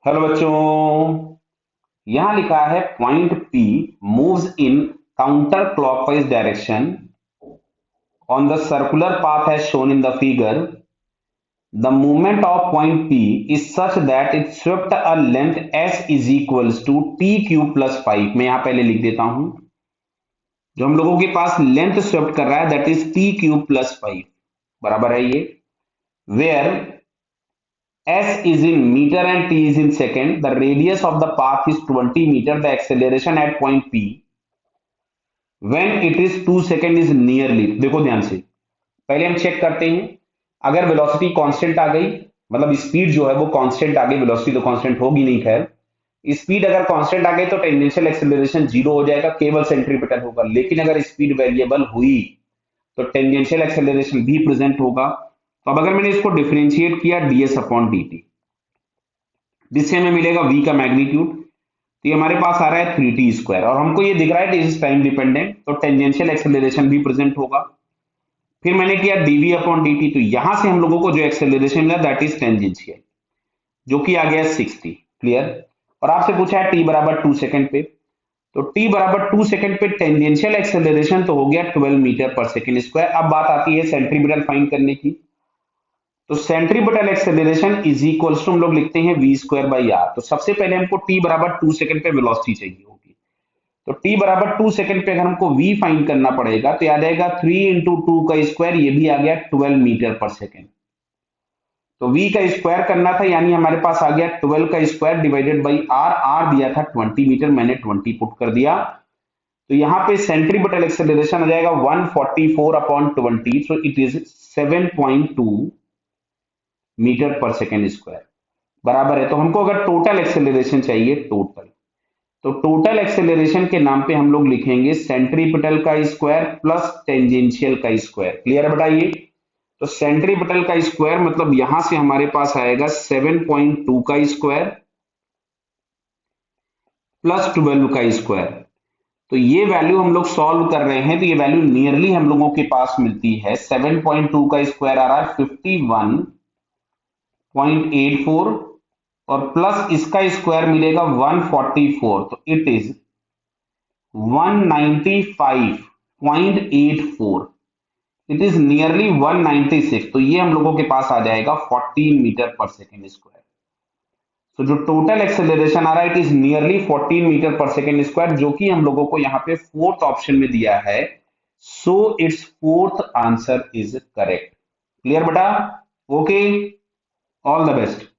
Hello बच्चों। यहां लिखा है point P moves in counter clockwise direction on the circular path as shown in the figure. The movement of point P is such that it swept a length s is equals to t cube plus 5. मैं यहां पहले लिख देता हूं, जो हम लोगों के पास लेंथ स्वेप्ट कर रहा है that is T cube plus 5 बराबर है ये, where S is in meter and t is in second. The radius of the path is 20 meter. The acceleration at point P when it is 2 second is nearly. देखो ध्यान से, पहले हम check करते हैं। अगर वेलोसिटी कांस्टेंट आ गई, मतलब स्पीड जो है वो कांस्टेंट आ गई, वेलोसिटी तो कांस्टेंट होगी नहीं, खैर स्पीड अगर कांस्टेंट आ गई तो टेंजेंशियल एक्सेलरेशन जीरो हो जाएगा, केवल सेंट्रीपिटल होगा। लेकिन अगर स्पीड वेरिएबल हुई तो टेंजेंशियल एक्सेलरेशन भी प्रेजेंट होगा। तो अब अगर मैंने इसको डिफरेंशिएट किया ds अपॉन dt, जिससे हमें मिलेगा v का मैग्नीट्यूड, तो ये हमारे पास आ रहा है 3t² और हमको ये दिख रहा है इज टाइम डिपेंडेंट, तो टेंजेंशियल एक्सेलरेशन भी प्रेजेंट होगा। फिर मैंने किया dv अपॉन dt, तो यहां से हम लोगों को जो एक्सेलरेशन मिला दैट इज टेंजेंशियल, जो कि आ गया 60। क्लियर। और आपसे पूछा है t बराबर 2 सेकंड पे, तो t बराबर 2 सेकंड पे टेंजेंशियल एक्सेलरेशन तो हो गया 12 मीटर पर सेकंड स्क्वायर। अब बात आती है सेंट्रीपिटल फाइंड करने की, तो centripetal acceleration is equals to हम लोग लिखते हैं v स्क्वायर बाई आर। तो सबसे पहले हमको t बराबर 2 सेकंड पे वेलोसिटी चाहिए होगी, तो t बराबर 2 सेकंड पे अगर हमको v फाइंड करना पड़ेगा तो याद आएगा 3 इंटू टू का स्क्वायर, ये भी आ गया 12 मीटर पर सेकंड। तो v का स्क्वायर करना था, यानी हमारे पास आ गया 12 का square divided by R. R दिया था 20 मीटर, मैंने 20 पुट कर दिया। तो यहाँ पे सेंट्रीपिटल एक्सेलरेशन आ जाएगा 144 upon 20, so it is 7.2 metre पर सेकेंड स्क्वायर बराबर है। तो हमको अगर टोटल एक्सेलरेशन चाहिए, टोटल, तो टोटल एक्सेलरेशन के नाम पे हम लोग लिखेंगे सेंट्रीपिटल का स्क्वायर प्लस टेंजेंशियल का स्क्वायर। क्लियर है बताइए। तो सेंट्रीपिटल का स्क्वायर मतलब यहां से हमारे पास आएगा 7.2 का स्क्वायर प्लस 12 का स्क्वायर। तो ये वैल्यू हम लोग सॉल्व कर रहे हैं, तो ये वैल्यू नियरली हम लोगों के पास मिलती है 7.2 का स्क्वायर आ रहा है 51.84 और प्लस इसका स्क्वायर मिलेगा 144, तो it is 195.84, it is nearly 196। तो ये हम लोगों के पास आ जाएगा 14 मीटर पर सेकेंड स्क्वायर। तो जो टोटल एक्सेलरेशन आ रहा है इट इज नियरली 14 मीटर पर सेकेंड स्क्वायर, जो कि हम लोगों को यहाँ पे फोर्थ ऑप्शन में दिया है। So it's fourth answer is correct. Clear बेटा। Okay, all the best.